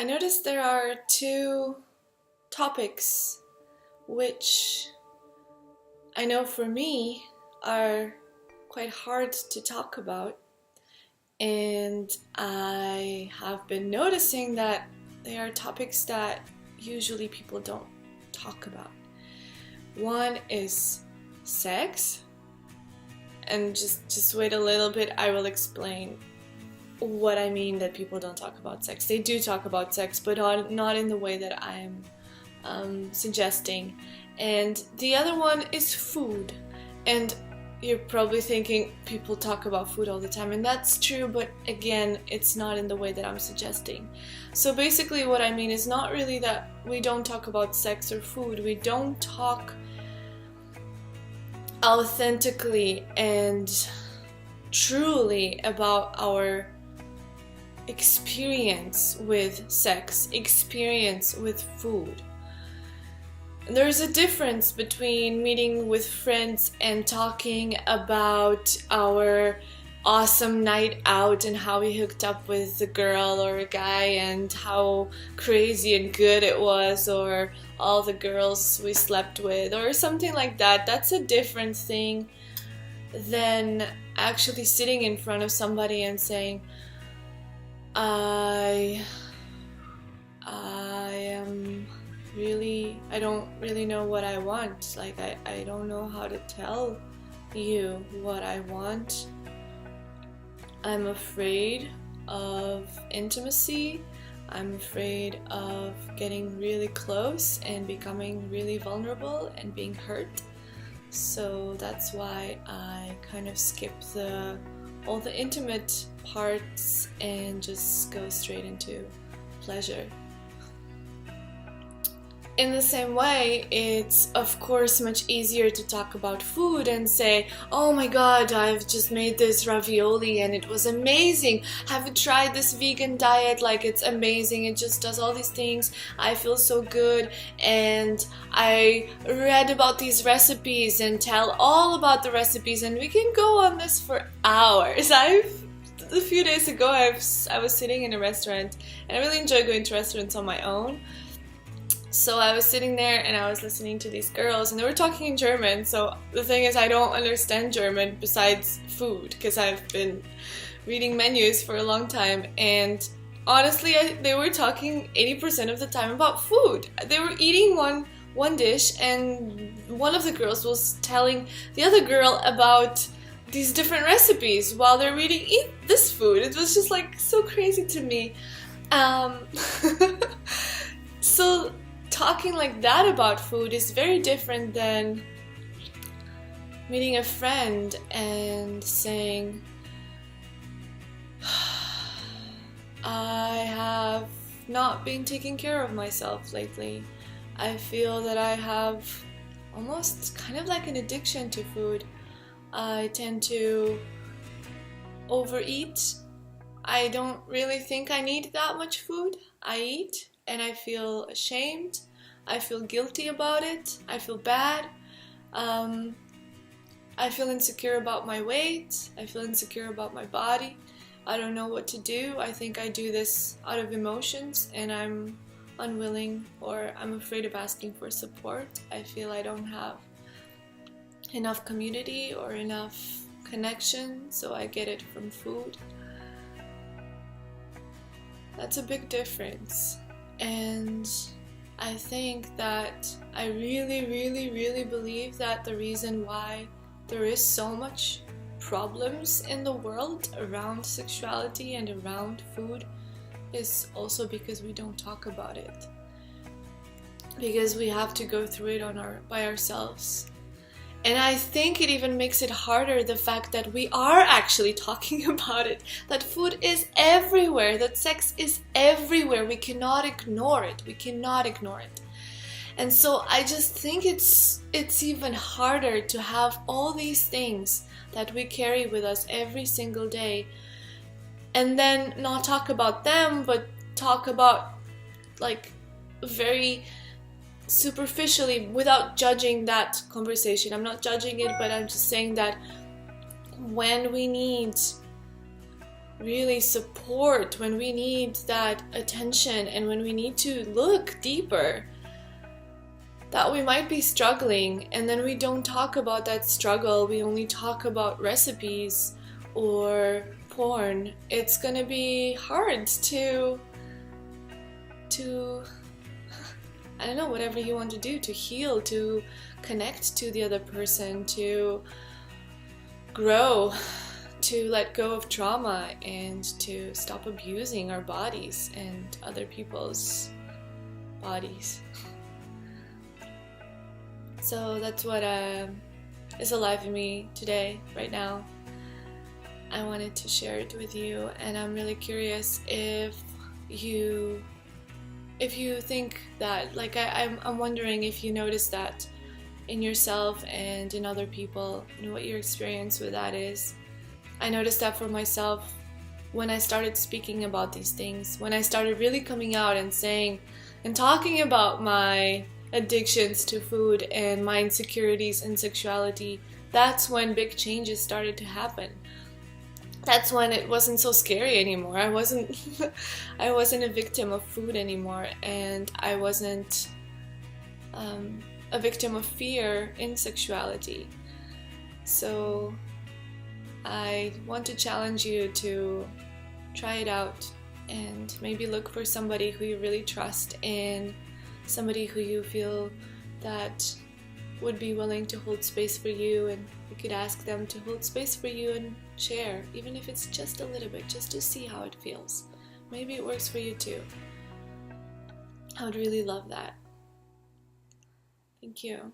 I noticed there are two topics which I know for me are quite hard to talk about, and I have been noticing that they are topics that usually people don't talk about. One is sex, and just wait a little bit, I will explain what I mean that people don't talk about sex. They do talk about sex, but not in the way that I'm suggesting. And the other one is food. And you're probably thinking people talk about food all the time, and that's true, but again, it's not in the way that I'm suggesting. So basically what I mean is not really that we don't talk about sex or food. We don't talk authentically and truly about our experience with sex, experience with food. There's a difference between meeting with friends and talking about our awesome night out and how we hooked up with a girl or a guy and how crazy and good it was, or all the girls we slept with, or something like that. That's a different thing than actually sitting in front of somebody and saying, I don't really know what I want. Like, I don't know how to tell you what I want. I'm afraid of intimacy. I'm afraid of getting really close and becoming really vulnerable and being hurt. So that's why I kind of skip all the intimate parts and just go straight into pleasure. In the same way, it's of course much easier to talk about food and say, oh my god, I've just made this ravioli and it was amazing. Have you tried this vegan diet? Like, it's amazing. It just does all these things. I feel so good. And I read about these recipes and tell all about the recipes, and we can go on this for hours. A few days ago, I was sitting in a restaurant, and I really enjoy going to restaurants on my own. So I was sitting there and I was listening to these girls, and they were talking in German. So the thing is, I don't understand German besides food, because I've been reading menus for a long time. And honestly, they were talking 80% of the time about food. They were eating one dish, and one of the girls was telling the other girl about these different recipes while they're reading eat this food. It was just like so crazy to me. So talking like that about food is very different than meeting a friend and saying, I have not been taking care of myself lately. I feel that I have almost kind of like an addiction to food. I tend to overeat. I don't really think I need that much food. I eat and I feel ashamed. I feel guilty about it. I feel bad. I feel insecure about my weight. I feel insecure about my body. I don't know what to do. I think I do this out of emotions, and I'm unwilling, or I'm afraid of asking for support. I feel I don't have enough community or enough connection, so I get it from food. That's a big difference. And I think that I really, really, really believe that the reason why there is so much problems in the world around sexuality and around food is also because we don't talk about it. Because we have to go through it by ourselves. And I think it even makes it harder, the fact that we are actually talking about it, that food is everywhere, that sex is everywhere. We cannot ignore it. We cannot ignore it. And so I just think it's even harder to have all these things that we carry with us every single day, and then not talk about them, but talk about, like, very superficially, without judging that conversation. I'm not judging it, but I'm just saying that when we need really support, when we need that attention, and when we need to look deeper, that we might be struggling, and then we don't talk about that struggle, we only talk about recipes or porn, it's gonna be hard to I don't know, whatever you want to do, to heal, to connect to the other person, to grow, to let go of trauma, and to stop abusing our bodies and other people's bodies. So that's what is alive in me today, right now. I wanted to share it with you, and I'm really curious if you think that, like I'm wondering if you notice that in yourself and in other people, and what your experience with that is. I noticed that for myself when I started speaking about these things, when I started really coming out and saying and talking about my addictions to food and my insecurities in sexuality. That's when big changes started to happen. That's when it wasn't so scary anymore. I wasn't a victim of food anymore, and I wasn't a victim of fear in sexuality. So I want to challenge you to try it out and maybe look for somebody who you really trust, and somebody who you feel that would be willing to hold space for you, and you could ask them to hold space for you and share, even if it's just a little bit, just to see how it feels. Maybe it works for you too. I would really love that. Thank you.